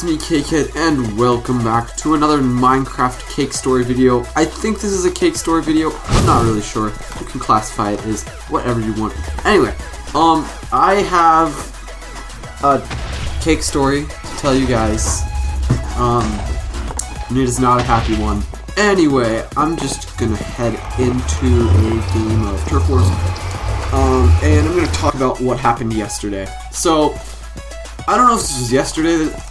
it's me, CakeHead, and welcome back to another Minecraft cake story video. I think this is a cake story video. I'm not really sure. You can classify it as whatever you want. Anyway, I have a cake story to tell you guys. And it is not a happy one. Anyway, I'm just gonna head into a game of Turf Wars. And I'm gonna talk about what happened yesterday. So, I don't know if this was yesterday that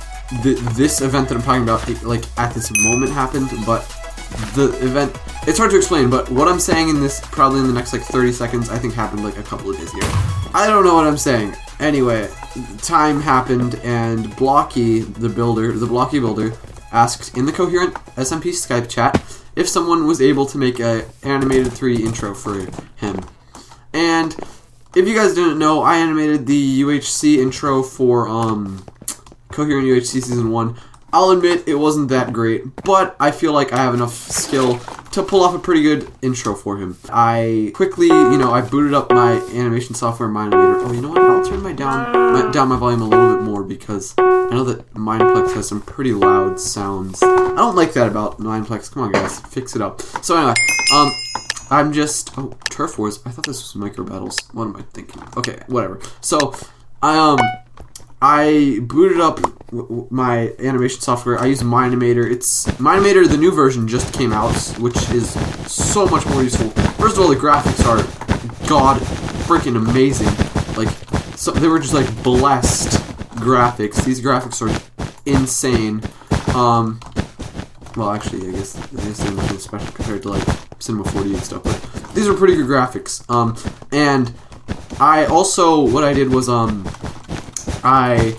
this event that I'm talking about, like, at this moment happened, but the event, it's hard to explain, but what I'm saying in this, probably in the next, like, 30 seconds, I think happened, like, a couple of days ago. I don't know what I'm saying. Anyway, time happened, and Blocky, the Blocky builder, asked in the Coherent SMP Skype chat if someone was able to make a animated 3D intro for him. And if you guys didn't know, I animated the UHC intro for Coherent UHC Season 1. I'll admit it wasn't that great, but I feel like I have enough skill to pull off a pretty good intro for him. I quickly, I booted up my animation software, Mineplex. Oh, you know what? I'll turn down my volume a little bit more because I know that Mineplex has some pretty loud sounds. I don't like that about Mineplex. Come on, guys, fix it up. So anyway, I'm just... Oh, Turf Wars. I thought this was Micro Battles. What am I thinking? Okay, whatever. So, I booted up my animation software. I use Minimator. Minimator, the new version, just came out, which is so much more useful. First of all, the graphics are god-freaking amazing. Like, so they were just, like, blessed graphics. These graphics are insane. Well, actually, I guess they're nothing special compared to, like, Cinema 4D and stuff, but these are pretty good graphics. And I also, what I did was, I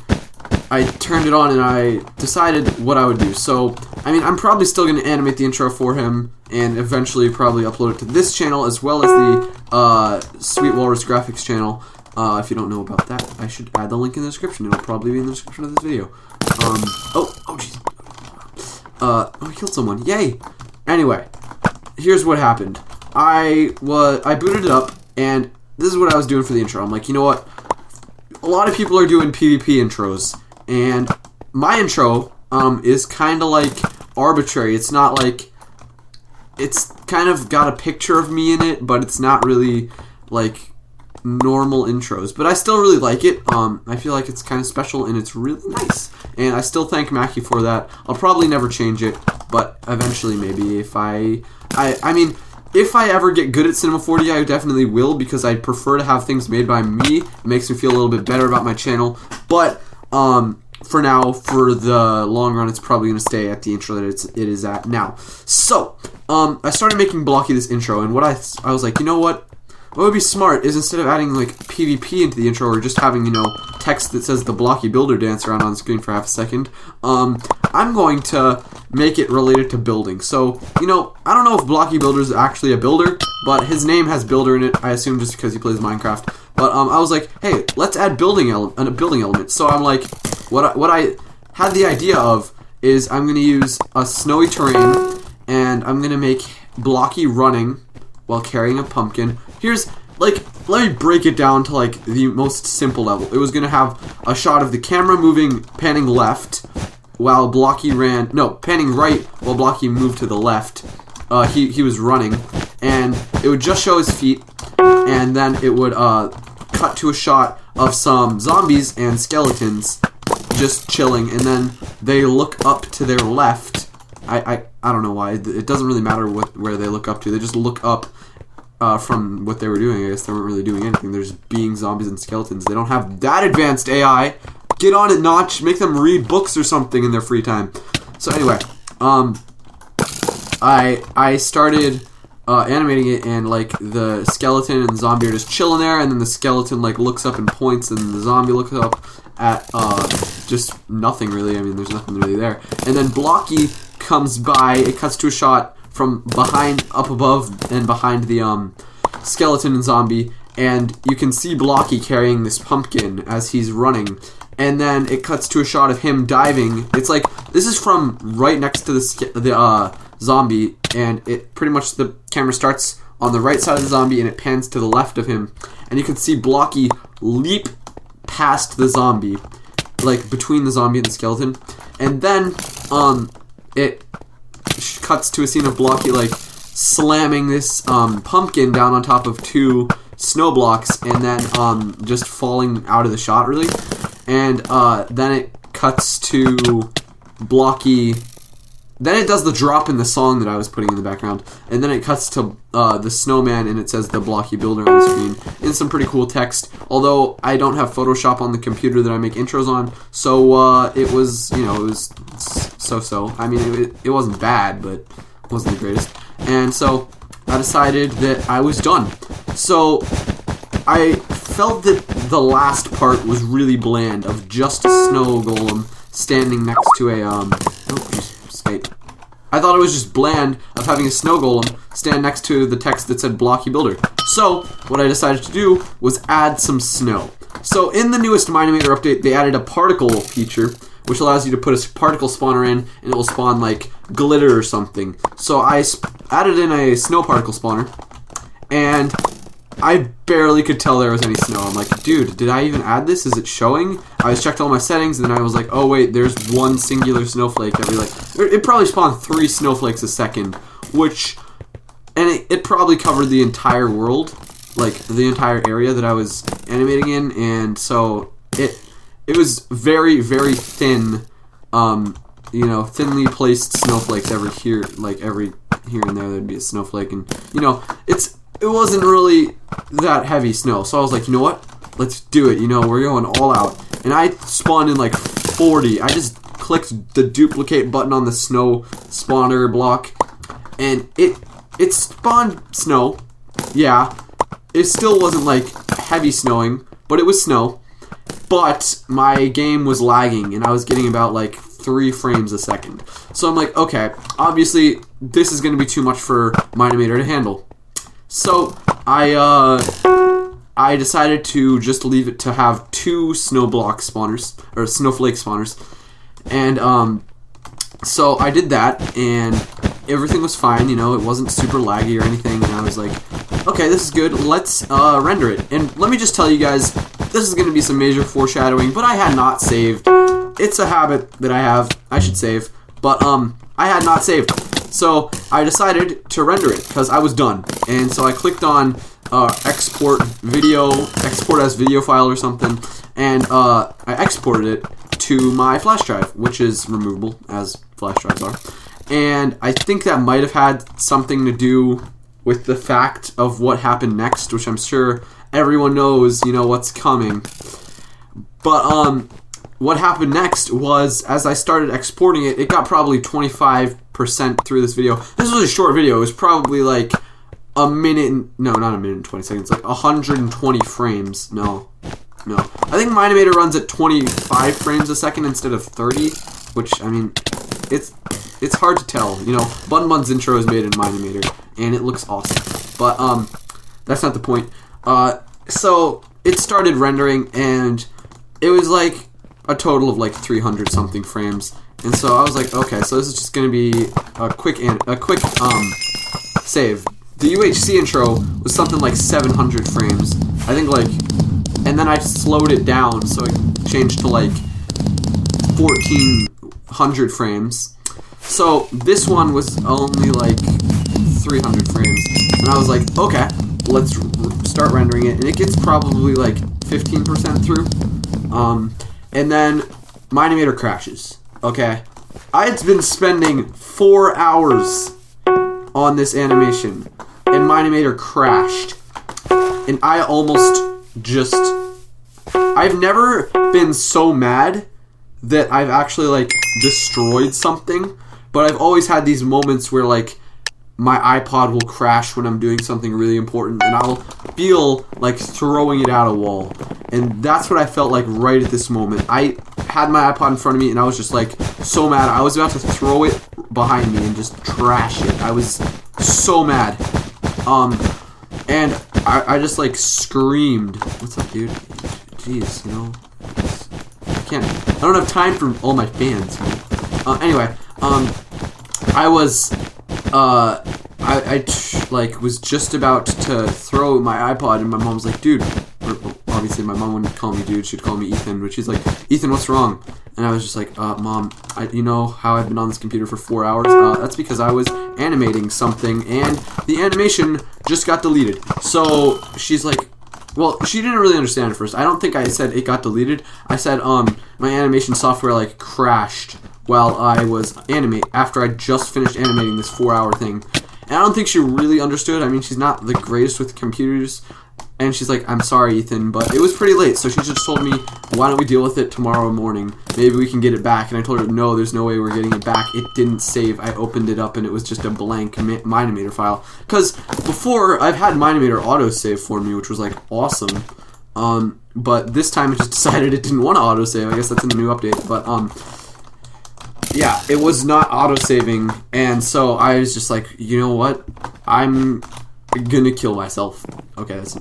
turned it on and I decided what I would do. So, I mean, I'm probably still going to animate the intro for him and eventually probably upload it to this channel as well as the Sweet Walrus Graphics channel. If you don't know about that, I should add the link in the description. It'll probably be in the description of this video. Oh, jeez. I killed someone. Yay! Anyway, here's what happened. I booted it up, and this is what I was doing for the intro. I'm like, you know what? A lot of people are doing PvP intros, and my intro is kind of like arbitrary. It's not like, it's kind of got a picture of me in it, but it's not really like normal intros. But I still really like it. I feel like it's kind of special, and it's really nice. And I still thank Mackie for that. I'll probably never change it, but eventually maybe if I mean, if I ever get good at Cinema 4D, I definitely will, because I prefer to have things made by me. It makes me feel a little bit better about my channel. But for now, for the long run, it's probably going to stay at the intro that it is at now. So, I started making Blocky this intro, and what I was like, you know what? What would be smart is instead of adding like PvP into the intro or just having, text that says the Blocky Builder dance around on screen for half a second, I'm going to make it related to building. So, I don't know if Blocky Builder is actually a builder, but his name has builder in it, I assume just because he plays Minecraft. But I was like, hey, let's add a building element. So I'm like, what I had the idea of is I'm going to use a snowy terrain, and I'm going to make Blocky running while carrying a pumpkin. Here's, like, let me break it down to, like, the most simple level. It was going to have a shot of the camera moving, panning left, while Blocky panning right while Blocky moved to the left. He was running, and it would just show his feet, and then it would, cut to a shot of some zombies and skeletons just chilling, and then they look up to their left. I don't know why. It doesn't really matter where they look up to. They just look up from what they were doing. I guess they weren't really doing anything. They're just being zombies and skeletons. They don't have that advanced AI. Get on it, Notch. Make them read books or something in their free time. So anyway, I started animating it, and like the skeleton and the zombie are just chilling there, and then the skeleton like looks up and points, and the zombie looks up at just nothing really. I mean, there's nothing really there. And then Blocky comes by. It cuts to a shot from behind, up above, and behind the skeleton and zombie, and you can see Blocky carrying this pumpkin as he's running. And then it cuts to a shot of him diving. It's like, this is from right next to the zombie, and it pretty much, the camera starts on the right side of the zombie and it pans to the left of him, and you can see Blocky leap past the zombie, like between the zombie and the skeleton, And then it cuts to a scene of Blocky like slamming this pumpkin down on top of 2 snow blocks, and then just falling out of the shot really. And then it cuts to Blocky. Then it does the drop in the song that I was putting in the background, and then it cuts to the snowman, and it says the Blocky Builder on the screen in some pretty cool text. Although I don't have Photoshop on the computer that I make intros on, so it was, you know, it was so-so. I mean, it wasn't bad, but it wasn't the greatest. And so I decided that I was done. So I felt that the last part was really bland, of just a snow golem standing next to a I thought it was just bland of having a snow golem stand next to the text that said Blocky Builder. So what I decided to do was add some snow. So in the newest Minimator update, they added a particle feature, which allows you to put a particle spawner in, and it will spawn like glitter or something. So I added in a snow particle spawner, and I barely could tell there was any snow. I'm like, dude, did I even add this? Is it showing? I checked all my settings, and then I was like, oh wait, there's one singular snowflake every, like, it probably spawned 3 snowflakes a second, which, and it probably covered the entire world, like the entire area that I was animating in, and so it was very, very thin, you know, thinly placed snowflakes every here and there there'd be a snowflake, and, you know, it wasn't really that heavy snow. So I was like, you know what? Let's do it. You know, we're going all out. And I spawned in like 40. I just clicked the duplicate button on the snow spawner block, and it spawned snow. Yeah. It still wasn't like heavy snowing, but it was snow. But my game was lagging, and I was getting about like 3 frames a second. So I'm like, okay, obviously this is going to be too much for Minimator to handle. So I decided to just leave it to have 2 snow block spawners, or snowflake spawners, and so I did that, and everything was fine. You know, it wasn't super laggy or anything, and I was like, okay, this is good. Let's render it. And let me just tell you guys, this is going to be some major foreshadowing, but I had not saved. It's a habit that I have. I should save, but I had not saved. So I decided to render it because I was done, and so I clicked on export as video file or something, and I exported it to my flash drive, which is removable as flash drives are. And I think that might have had something to do with the fact of what happened next, which I'm sure everyone knows, you know, what's coming. But what happened next was, as I started exporting it, it got probably 25% through this video. This was a short video. It was probably like a minute, no, not a minute and 20 seconds, like 120 frames. No. I think Minimator runs at 25 frames a second instead of 30, which, I mean, it's hard to tell. You know, Bun's intro is made in Minimator, and it looks awesome. But that's not the point. So it started rendering, and it was like a total of like 300 something frames, and so I was like, okay, so this is just gonna be a quick save. The UHC intro was something like 700 frames, I think, like, and then I slowed it down, so it changed to like 1400 frames. So this one was only like 300 frames, and I was like, okay, let's start rendering it, and it gets probably like 15% through. And then Minimator crashes. Okay, I had been spending 4 hours on this animation, and Minimator crashed, and I almost just, I've never been so mad that I've actually like destroyed something, but I've always had these moments where like my iPod will crash when I'm doing something really important, and I'll feel like throwing it at a wall. And that's what I felt like right at this moment. I had my iPod in front of me, and I was just like so mad. I was about to throw it behind me and just trash it. I was so mad. And I just like screamed. What's up, dude? Jeez, you know, I don't have time for all my fans. Anyway, I was, I like was just about to throw my iPod, and my mom's like, dude, obviously my mom wouldn't call me dude, she'd call me Ethan, but she's like, Ethan, what's wrong? And I was just like, Mom, you know how I've been on this computer for 4 hours? That's because I was animating something, and the animation just got deleted. So she's like, well, she didn't really understand at first. I don't think I said it got deleted. I said, my animation software, like, crashed while I was after I just finished animating this 4-hour thing. And I don't think she really understood. I mean, she's not the greatest with computers. And she's like, I'm sorry, Ethan, but it was pretty late. So she just told me, why don't we deal with it tomorrow morning? Maybe we can get it back. And I told her, no, there's no way we're getting it back. It didn't save. I opened it up and it was just a blank Minimator file. Because before, I've had Minimator autosave for me, which was like awesome. But this time it just decided it didn't want to autosave. I guess that's in the new update. But yeah, it was not autosaving. And so I was just like, you know what? I'm gonna kill myself. Okay, that's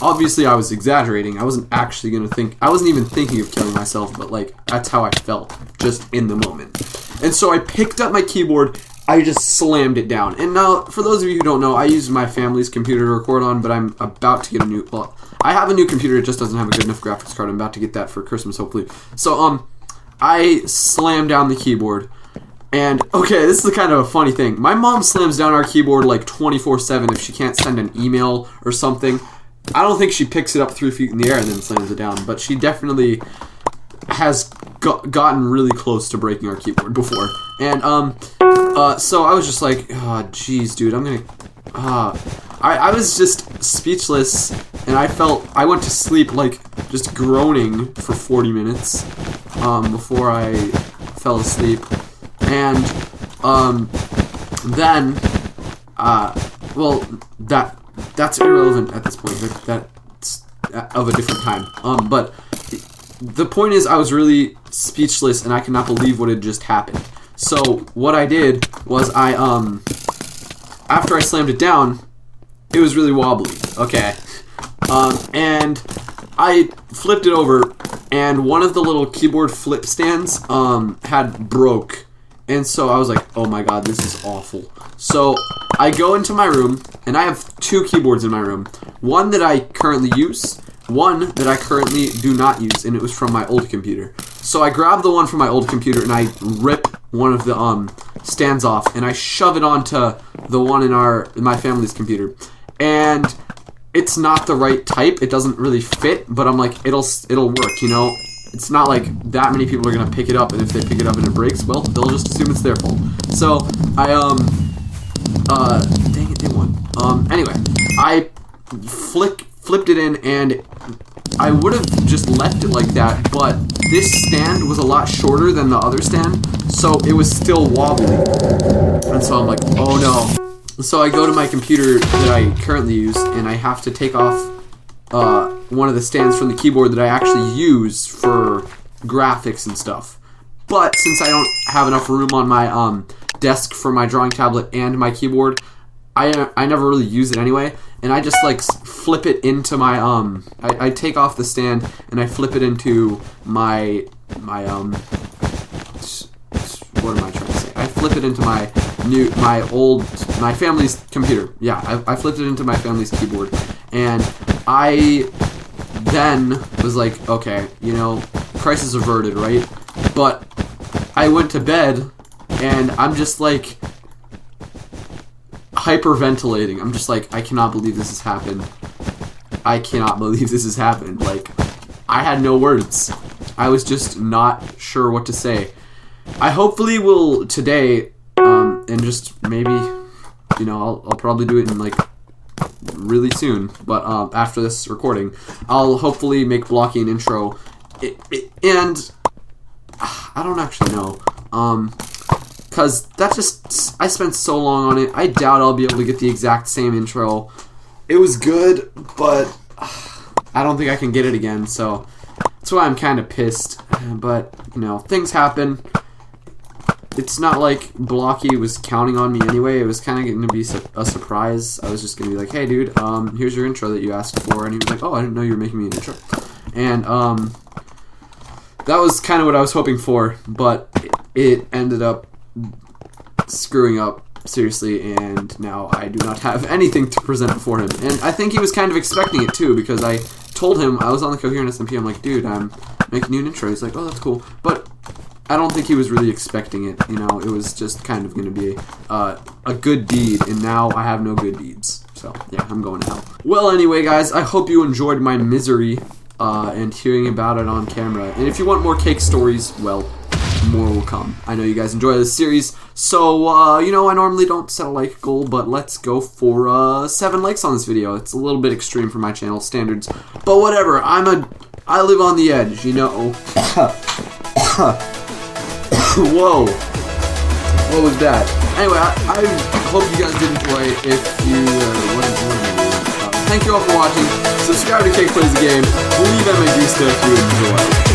obviously I was exaggerating. I wasn't actually gonna I wasn't even thinking of killing myself, but like that's how I felt just in the moment. And so I picked up my keyboard, I just slammed it down. And now, for those of you who don't know, I use my family's computer to record on, but I'm about to get a new, well, I have a new computer, it just doesn't have a good enough graphics card. I'm about to get that for Christmas, hopefully. So I slammed down the keyboard. And, okay, this is kind of a funny thing. My mom slams down our keyboard like 24/7 if she can't send an email or something. I don't think she picks it up 3 feet in the air and then slams it down, but she definitely has gotten really close to breaking our keyboard before. And, so I was just like, oh, jeez, dude, I'm gonna, I was just speechless, and I went to sleep, like, just groaning for 40 minutes, before I fell asleep. And, then, well, that's irrelevant at this point. That's of a different time. But the point is, I was really speechless, and I could not believe what had just happened. So, what I did was after I slammed it down, it was really wobbly. Okay. And I flipped it over, and one of the little keyboard flip stands, had broke. And so I was like, oh my god, this is awful. So I go into my room, and I have 2 keyboards in my room. One that I currently use, one that I currently do not use, and it was from my old computer. So I grab the one from my old computer, and I rip one of the stands off, and I shove it onto the one in my family's computer. And it's not the right type, it doesn't really fit, but I'm like, it'll work, you know? It's not like that many people are gonna pick it up, and if they pick it up and it breaks, well, they'll just assume it's their fault. So I dang it, they won. Anyway, I flipped it in, and I would have just left it like that, but this stand was a lot shorter than the other stand, so it was still wobbly. And so I'm like, oh no. So I go to my computer that I currently use, and I have to take off one of the stands from the keyboard that I actually use for graphics and stuff. But since I don't have enough room on my desk for my drawing tablet and my keyboard, I never really use it anyway, and I just like flip it into my I take off the stand and I flip it into my what am I trying to say? I flip it into my family's computer. Yeah, I flipped it into my family's keyboard, and I then was like, okay, you know, crisis averted, right? But I went to bed, and I'm just like hyperventilating. I'm just like, I cannot believe this has happened. I cannot believe this has happened. Like, I had no words. I was just not sure what to say. I hopefully will today, and just maybe, you know, I'll probably do it in like really soon, but after this recording, I'll hopefully make Blocky an intro, and I don't actually know, because I spent so long on it. I doubt I'll be able to get the exact same intro. It was good, but I don't think I can get it again, so that's why I'm kind of pissed. But, you know, things happen. It's not like Blocky was counting on me anyway. It was kind of going to be a surprise. I was just going to be like, hey, dude, here's your intro that you asked for. And he was like, oh, I didn't know you were making me an intro. And that was kind of what I was hoping for, but it ended up screwing up seriously, and now I do not have anything to present before him. And I think he was kind of expecting it too, because I told him, I was on the Coherent SMP, I'm like, dude, I'm make new intro. He's like, oh, that's cool. But I don't think he was really expecting it. You know, it was just kind of going to be a good deed, and now I have no good deeds. So, yeah, I'm going to hell. Well, anyway, guys, I hope you enjoyed my misery and hearing about it on camera. And if you want more cake stories, well, more will come. I know you guys enjoy this series, so, you know, I normally don't set a like goal, but let's go for 7 likes on this video. It's a little bit extreme for my channel standards, but whatever. I live on the edge, you know. Whoa. What was that? Anyway, I hope you guys did enjoy. If you, thank you all for watching. Subscribe to Cake Plays the Game. Leave MA Gusta if you enjoy.